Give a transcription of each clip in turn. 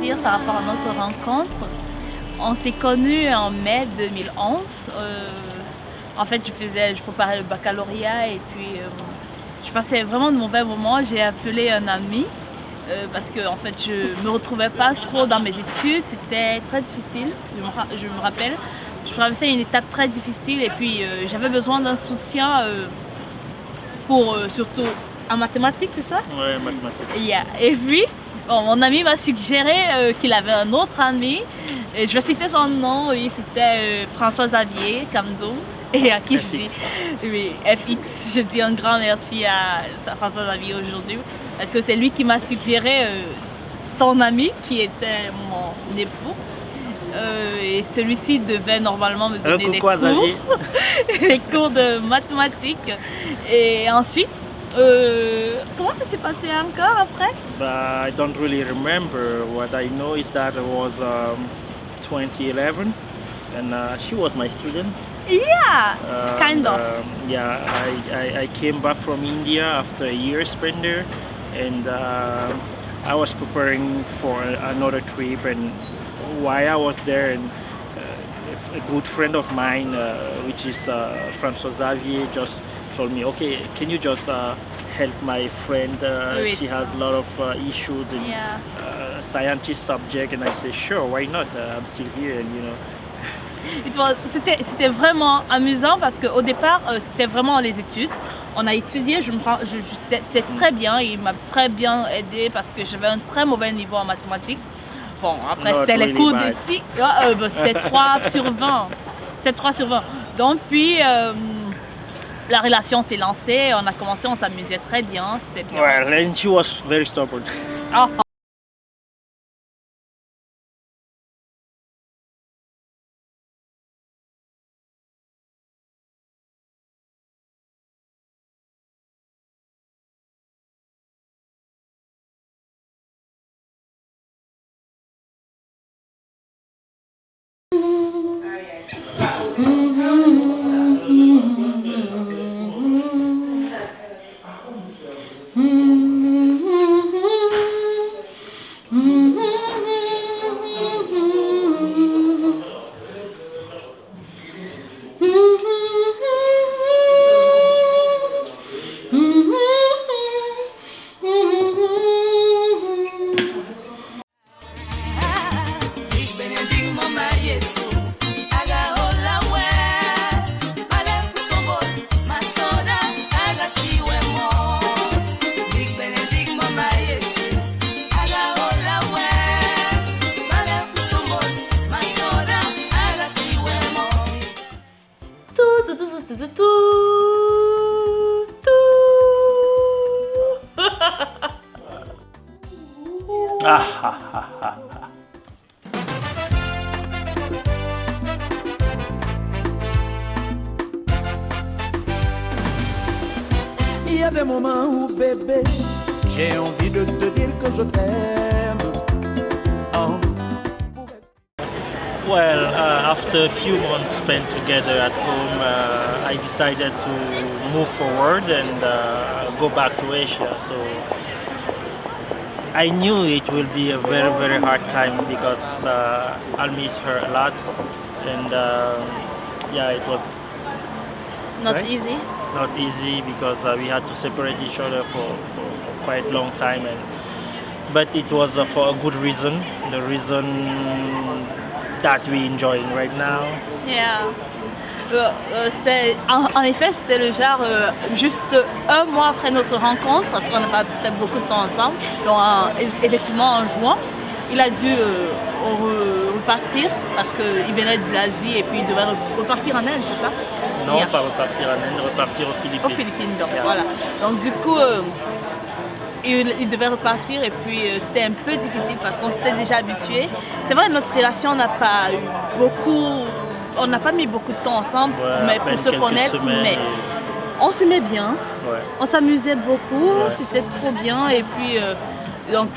Dire par rapport à notre rencontre, on s'est connus en mai 2011. En fait, je préparais le baccalauréat et puis je passais vraiment de mauvais moments. J'ai appelé un ami parce que en fait, je me retrouvais pas trop dans mes études. C'était très difficile. Je me rappelle, je traversais une étape très difficile et puis j'avais besoin d'un soutien pour surtout en mathématiques, c'est ça? Oui, mathématiques. Yeah. Et puis, bon, mon ami m'a suggéré qu'il avait un autre ami. Et je vais citer son nom, oui, c'était François Xavier Camdo. Et à qui FX. je dis, oui, FX, je dis un grand merci à François Xavier aujourd'hui. Parce que c'est lui qui m'a suggéré son ami qui était mon époux. Et celui-ci devait normalement me donner des cours, des cours de mathématiques. Et ensuite, comment ça s'est passé encore après? I don't really remember. What I know is that it was 2011 and she was my student. Yeah, kind of. Yeah, I came back from India after a year spent there, and I was preparing for another trip. And while I was there, and a good friend of mine, which is François Xavier, just told me, okay, can you just help my friend? She has a lot of issues in scientist subject, and I said, sure, why not? I'm still here, and you know. C'était vraiment amusant parce qu'au départ, c'était vraiment les études. On a étudié, c'était très bien, il m'a très bien aidé parce que j'avais un très mauvais niveau en mathématiques. Bon, après c'était les cours d'éthique, c'était 3 sur 20. C'est 3 sur 20. Donc puis la relation s'est lancée, on a commencé, on s'amusait très bien, c'était bien. Well, and she was very stubborn. Oh. Il y a des moments où bébé, j'ai envie de te dire que je t'aime. Oh. Well, after a few months spent together at home, I decided to move forward and go back to Asia. So I knew it will be a very, very hard time because I'll miss her a lot, and yeah, it was not easy. Not easy because we had to separate each other for quite a long time, but it was for a good reason. The reason that we're enjoying right now. Yeah. En effet, c'était le genre juste un mois après notre rencontre, parce qu'on n'a pas fait beaucoup de temps ensemble. Donc effectivement en juin, il a dû repartir parce qu'il venait de l'Asie et puis il devait repartir en Inde, c'est ça? Non, pas repartir en Inde, repartir aux Philippines. Aux Philippines, donc voilà. Donc du coup, il devait repartir et puis c'était un peu difficile parce qu'on s'était déjà habitués. C'est vrai, notre relation n'a pas eu beaucoup, on n'a pas mis beaucoup de temps ensemble, mais pour se connaître, mais on s'aimait bien, on s'amusait beaucoup, c'était trop bien et puis donc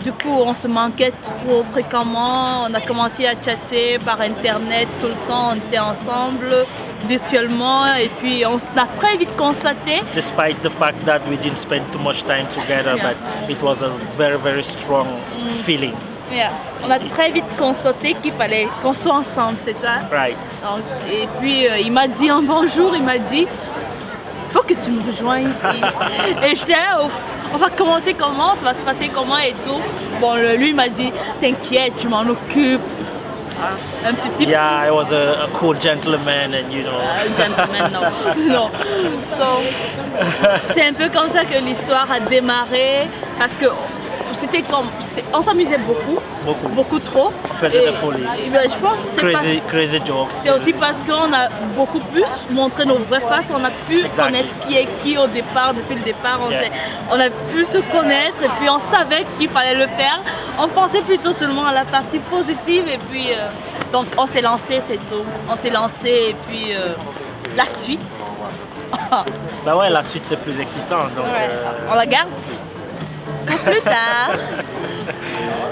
Du coup, on se manquait trop fréquemment. On a commencé à chatter par internet tout le temps. On était ensemble virtuellement. Et puis, on a très vite constaté. Despite the fact that we didn't spend too much time together, Yeah. but it was a very, very strong feeling. Yeah. On a très vite constaté qu'il fallait qu'on soit ensemble, c'est ça? Right. Donc, et puis, il m'a dit un bonjour. Il m'a dit, faut que tu me rejoignes ici. Et j'étais là, on va commencer comment, ça va se passer comment et tout. Bon, lui il m'a dit, t'inquiète, je m'en occupe. Un petit Yeah, I was a cool gentleman, and you know. gentleman, non. Non. So, c'est un peu comme ça que l'histoire a démarré parce que on s'amusait beaucoup trop. On faisait des folies. Je pense que c'est Crazy jokes. c'est aussi parce qu'on a beaucoup plus montré nos vraies faces, on a pu Exactly. connaître qui est qui au départ, depuis le départ, Yeah. on a pu se connaître et puis on savait qu'il fallait le faire. On pensait plutôt seulement à la partie positive et puis donc on s'est lancé, c'est tout. On s'est lancé et puis la suite, Bah ouais, la suite c'est plus excitant. Donc, ouais, on la garde pour plus tard.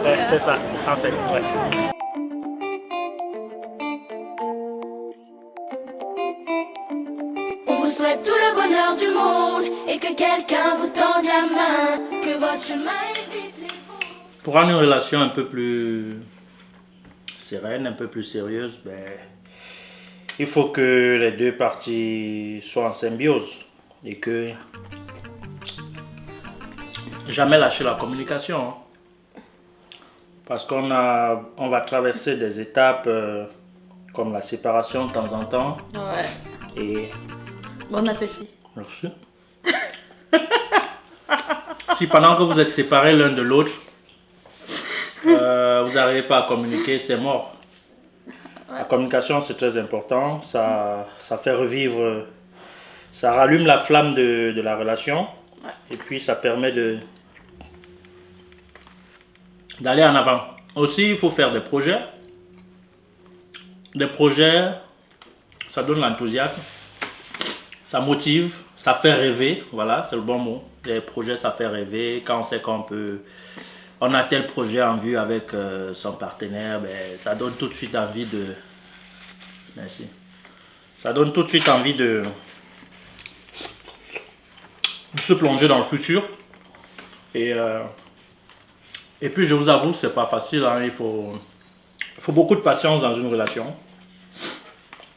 ouais, c'est ça, en fait. Ouais. On vous souhaite tout le bonheur du monde et que quelqu'un vous tende la main, que votre chemin évite les bons. Pour avoir une relation un peu plus sereine, un peu plus sérieuse, il faut que les deux parties soient en symbiose et que jamais lâcher la communication. Hein. Parce qu'on va traverser des étapes comme la séparation de temps en temps. Ouais. Et Bon appétit. merci. Si pendant que vous êtes séparés l'un de l'autre, vous n'arrivez pas à communiquer, c'est mort. La communication, c'est très important. Ça fait revivre, ça rallume la flamme de la relation. Et puis, ça permet d'aller en avant. Aussi, il faut faire des projets. Des projets, ça donne l'enthousiasme. Ça motive, ça fait rêver. Voilà, c'est le bon mot. Les projets, ça fait rêver. Quand on sait on a tel projet en vue avec son partenaire, ça donne tout de suite envie de... Merci. Ça donne tout de suite envie de se plonger dans le futur. Et puis je vous avoue, c'est pas facile. Hein. Il faut beaucoup de patience dans une relation.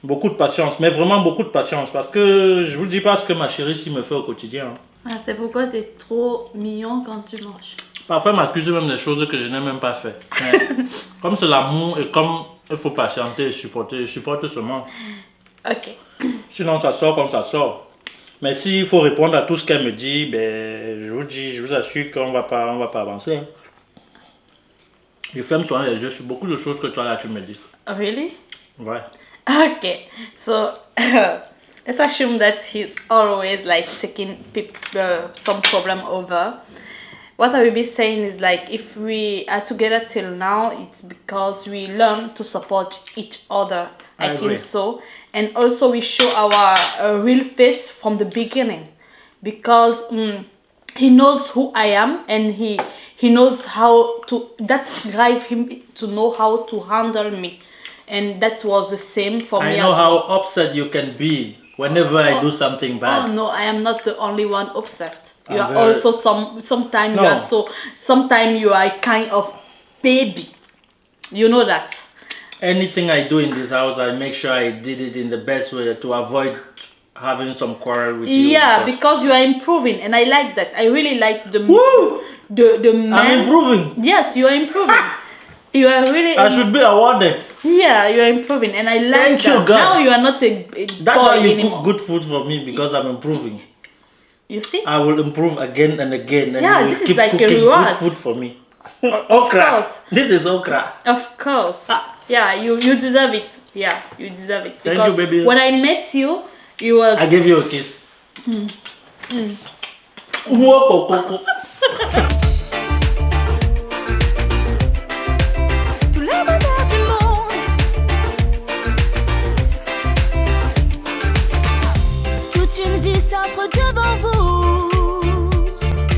Beaucoup de patience, mais vraiment beaucoup de patience. Parce que je vous dis pas ce que ma chérie ici me fait au quotidien. Hein. Ah, c'est pourquoi tu es trop mignon quand tu manges. Parfois, elle m'accuse même des choses que je n'ai même pas fait. Mais comme c'est l'amour et comme il faut patienter et supporter, je supporte seulement. Ok. Sinon, ça sort comme ça sort. Mais s'il faut répondre à tout ce qu'elle me dit, je vous assure qu'on va pas avancer. Hein. Je ferme souvent les yeux sur beaucoup de choses que toi là tu me dis. Really? Ouais. Okay, so let's assume that he's always like taking some problem over. What I will be saying is like if we are together till now, it's because we learn to support each other. I feel agree. so, and also we show our real face from the beginning, because he knows who I am and he knows how to. That drive him to know how to handle me. And that was the same for me I know as how well. upset you can be whenever I do something Oh bad. no, I am not the only one upset. You I'm are very- also sometimes No. you are sometimes you are kind of baby. You know that. Anything I do in this house, I make sure I did it in the best way to avoid having some quarrel with you. Yeah, because you are improving and I like that. I really like the Woo! the man. I'm improving. Yes, you are improving. You are really I should be awarded. yeah, you are improving and I like Thank you, that. God. Now you are not a That's boy why you anymore. cook good food for me, because I'm improving. You see? I will improve again and again, and Yeah, you will this is keep like a cooking reward. good food for me. Okra. course. This is okra. Of course. Yeah, you deserve it. Yeah, you deserve it. Thank Because you, baby. when I met you, it was I gave you a kiss. Mwokokoko. Tout le bonheur du monde. Toute une vie s'offre devant vous.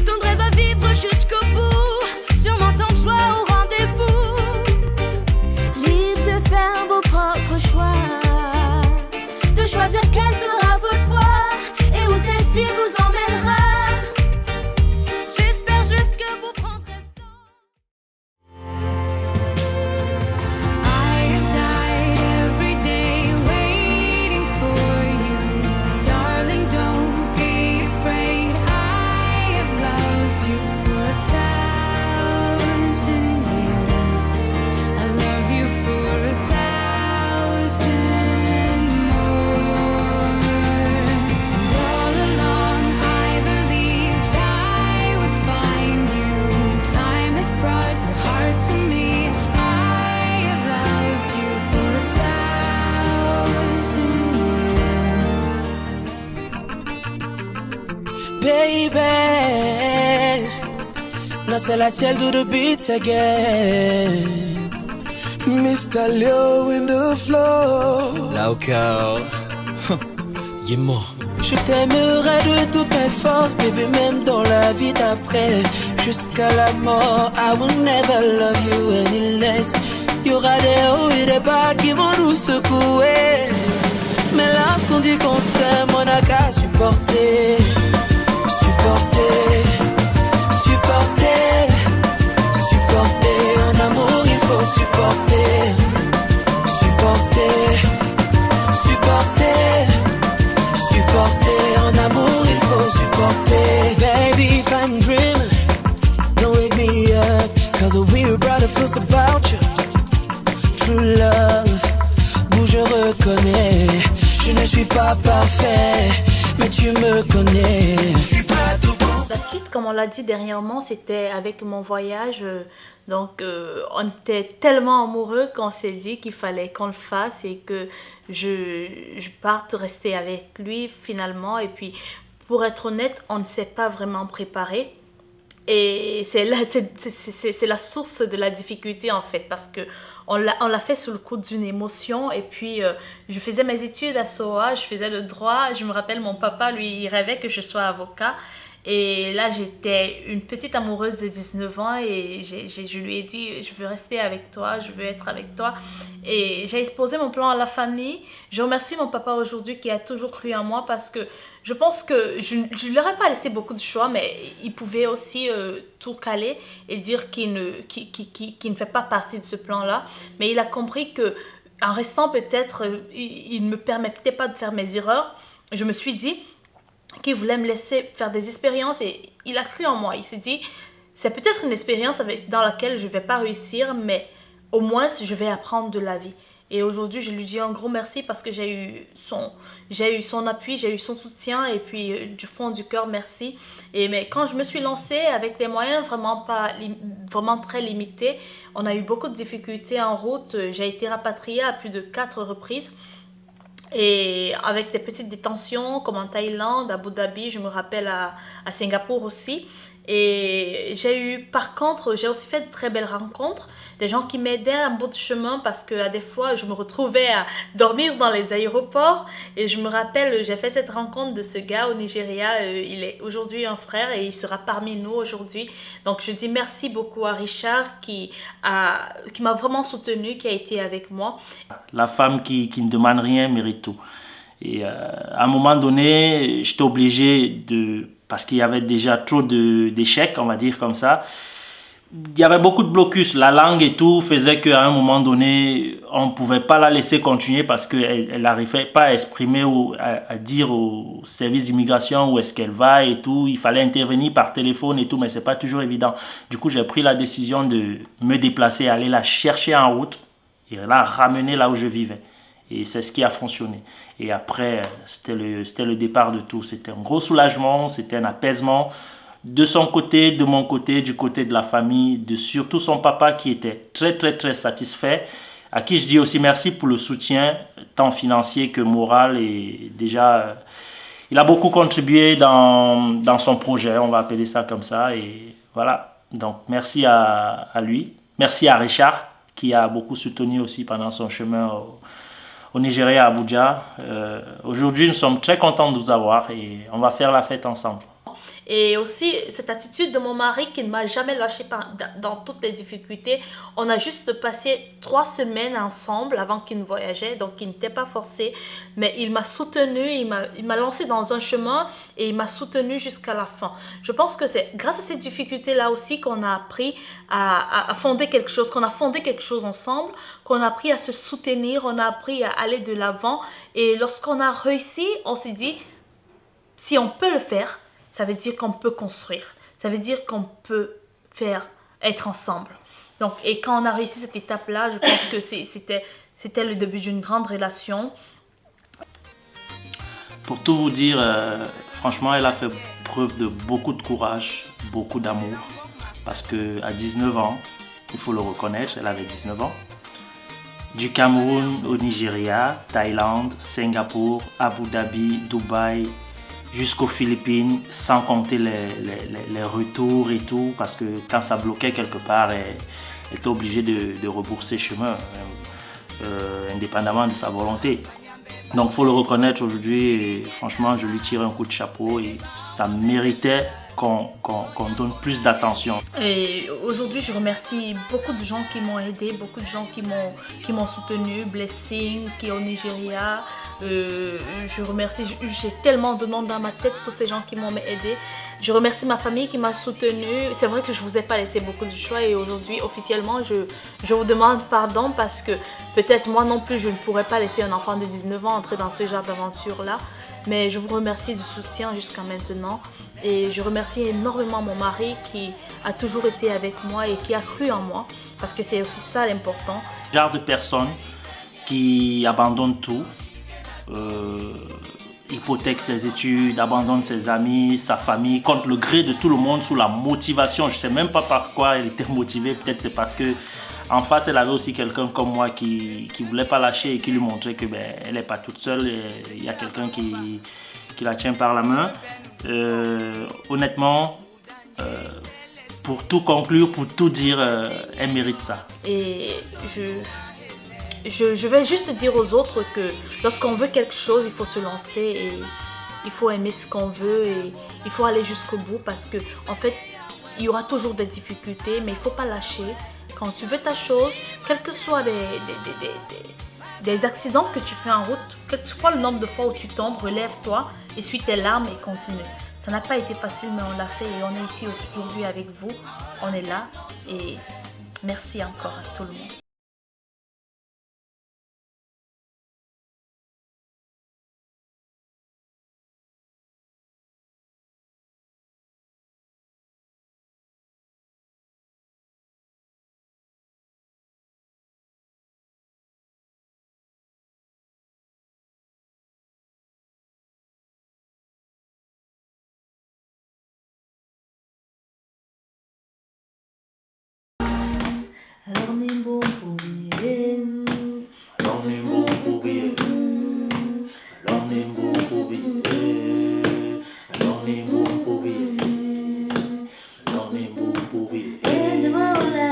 Ton rêve à vivre jusqu'au bout. Sûrement ton baby. Now till I tell you the beats again. Mr. Leo in the floor. Là au cœur. Dis-moi. Je t'aimerai de toutes mes forces, baby, même dans la vie d'après. Jusqu'à la mort, I will never love you any less. Y'aura des hauts et des bas qui vont nous secouer. Mais lorsqu'on dit qu'on s'aime, on n'a qu'à supporter. Supporter, supporter, supporter. En amour, il faut supporter. Supporter, supporter. Supporter, en amour il faut supporter. Baby, if I'm dreaming, don't wake me up, cause a weird brother feels about you. True love, où je reconnais, je ne suis pas parfait, mais tu me connais. Je suis pas tout bon. La suite, comme on l'a dit dernièrement, c'était avec mon voyage. Donc, on était tellement amoureux qu'on s'est dit qu'il fallait qu'on le fasse et que je parte rester avec lui finalement. Et puis, pour être honnête, on ne s'est pas vraiment préparé. Et c'est la source de la difficulté en fait, parce que on l'a fait sous le coup d'une émotion. Et puis, je faisais mes études à SOA, je faisais le droit. Je me rappelle, mon papa, lui, il rêvait que je sois avocat. Et là, j'étais une petite amoureuse de 19 ans et je lui ai dit, je veux rester avec toi, je veux être avec toi. Et j'ai exposé mon plan à la famille. Je remercie mon papa aujourd'hui qui a toujours cru en moi, parce que je pense que je ne leur ai pas laissé beaucoup de choix, mais il pouvait aussi tout caler et dire qu'il ne fait pas partie de ce plan-là. Mais il a compris que en restant peut-être, il ne me permettait pas de faire mes erreurs. Je me suis dit qu'il voulait me laisser faire des expériences et il a cru en moi. Il s'est dit, c'est peut-être une expérience dans laquelle je ne vais pas réussir, mais au moins je vais apprendre de la vie. Et aujourd'hui, je lui dis un gros merci parce que j'ai eu son appui, j'ai eu son soutien et puis du fond du cœur, merci. Mais quand je me suis lancée avec des moyens vraiment très limités, on a eu beaucoup de difficultés en route. J'ai été rapatriée à plus de 4 reprises. Et avec des petites détentions comme en Thaïlande, à Abu Dhabi, je me rappelle à Singapour aussi. Et par contre, j'ai aussi fait de très belles rencontres, des gens qui m'aidaient en bout de chemin, parce que à des fois, je me retrouvais à dormir dans les aéroports. Et je me rappelle, j'ai fait cette rencontre de ce gars au Nigeria. Il est aujourd'hui un frère et il sera parmi nous aujourd'hui. Donc, je dis merci beaucoup à Richard qui m'a vraiment soutenue, qui a été avec moi. La femme qui ne demande rien mérite tout. Et à un moment donné, j'étais obligé parce qu'il y avait déjà trop d'échecs, on va dire comme ça. Il y avait beaucoup de blocus. La langue et tout faisait qu'à un moment donné, on ne pouvait pas la laisser continuer parce qu'elle n'arrivait pas à exprimer ou à dire au service d'immigration où est-ce qu'elle va et tout. Il fallait intervenir par téléphone et tout, mais ce n'est pas toujours évident. Du coup, j'ai pris la décision de me déplacer, aller la chercher en route et la ramener là où je vivais. Et c'est ce qui a fonctionné. Et après, c'était le départ de tout. C'était un gros soulagement, c'était un apaisement. De son côté, de mon côté, du côté de la famille, de surtout son papa qui était très, très, très satisfait. À qui je dis aussi merci pour le soutien, tant financier que moral. Et déjà, il a beaucoup contribué dans son projet, on va appeler ça comme ça. Et voilà, donc merci à lui. Merci à Richard qui a beaucoup soutenu aussi pendant son chemin au Nigeria, à Abuja. Aujourd'hui, nous sommes très contents de vous avoir et on va faire la fête ensemble. Et aussi cette attitude de mon mari qui ne m'a jamais lâché dans toutes les difficultés. On a juste passé 3 semaines ensemble avant qu'il ne voyageait, donc il n'était pas forcé, mais il m'a soutenu, il m'a lancé dans un chemin et il m'a soutenu jusqu'à la fin. Je pense que c'est grâce à ces difficultés là aussi qu'on a appris à fonder quelque chose, qu'on a fondé quelque chose ensemble, qu'on a appris à se soutenir, on a appris à aller de l'avant. Et lorsqu'on a réussi, on s'est dit, si on peut le faire, ça veut dire qu'on peut construire. Ça veut dire qu'on peut être ensemble. Donc, et quand on a réussi cette étape-là, je pense que c'était le début d'une grande relation. Pour tout vous dire, franchement, elle a fait preuve de beaucoup de courage, beaucoup d'amour. Parce qu'à 19 ans, il faut le reconnaître, elle avait 19 ans. Du Cameroun au Nigeria, Thaïlande, Singapour, Abu Dhabi, Dubaï, jusqu'aux Philippines, sans compter les retours et tout, parce que quand ça bloquait quelque part, elle était obligée de rebourser chemin, indépendamment de sa volonté. Donc il faut le reconnaître aujourd'hui, franchement je lui tire un coup de chapeau et ça méritait qu'on donne plus d'attention. Et aujourd'hui, je remercie beaucoup de gens qui m'ont aidé, beaucoup de gens qui m'ont soutenu, Blessing, qui est au Nigeria. Je remercie, j'ai tellement de noms dans ma tête, tous ces gens qui m'ont aidé. Je remercie ma famille qui m'a soutenue. C'est vrai que je ne vous ai pas laissé beaucoup de choix et aujourd'hui, officiellement, je vous demande pardon parce que peut-être moi non plus, je ne pourrais pas laisser un enfant de 19 ans entrer dans ce genre d'aventure-là. Mais je vous remercie du soutien jusqu'à maintenant. Et je remercie énormément mon mari qui a toujours été avec moi et qui a cru en moi. Parce que c'est aussi ça l'important. Genre de personne qui abandonne tout, hypothèque ses études, abandonne ses amis, sa famille, contre le gré de tout le monde, sous la motivation. Je ne sais même pas par quoi elle était motivée. Peut-être c'est parce que en face, elle avait aussi quelqu'un comme moi qui ne voulait pas lâcher et qui lui montrait que elle n'est pas toute seule. Il y a quelqu'un qui la tient par la main. Honnêtement, pour tout conclure, pour tout dire, elle mérite ça. Et je vais juste dire aux autres que lorsqu'on veut quelque chose, il faut se lancer et il faut aimer ce qu'on veut et il faut aller jusqu'au bout parce que en fait, il y aura toujours des difficultés, mais il ne faut pas lâcher. Quand tu veux ta chose, quels que soient des accidents que tu fais en route, quel que soit le nombre de fois où tu tombes, relève-toi, essuie tes larmes et continue. Ça n'a pas été facile, mais on l'a fait et on est ici aujourd'hui avec vous. On est là et merci encore à tout le monde. Alors ni bon pour bien, Alors ni bon pour bien, alors ni bon pour bien, alors ni bon pour bien, alors ni bon pour bien,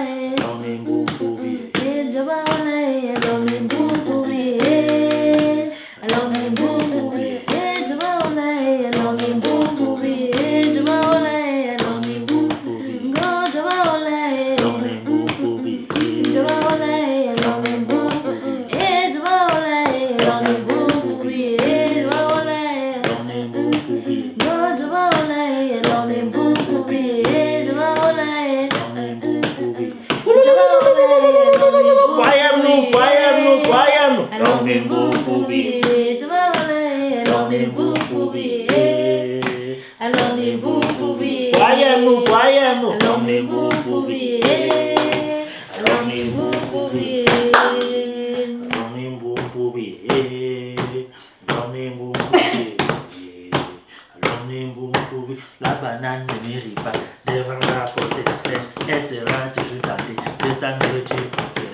alors ni bon pour bien, alors ni bon pour bien, alors ni bon pour bien, alors ni bon pour bien, alors ni bon pour La banane ne mérite pas devant la portée de scène. Elle sera toujours tentée de sa nourriture préférée.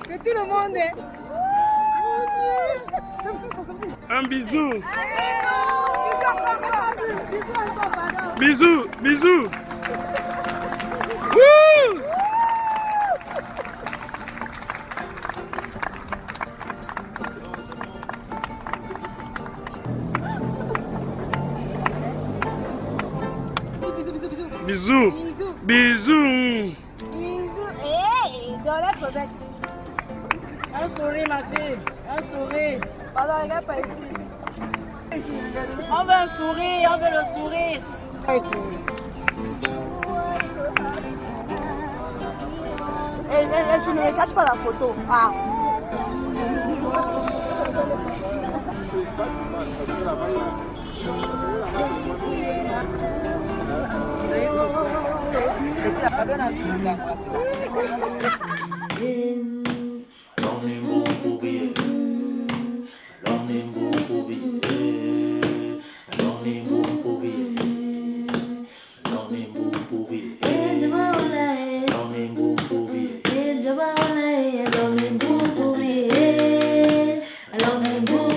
Que tout le monde est. Un bisou. Bisous, bisous. Wouh! Bisous. Bisous. Hey, dans la province. Un sourire, ma fille. Un sourire. Pardon, les gars, pas ici. On veut un sourire, on veut le sourire. Tu ne regardes pas la photo. Ah. Along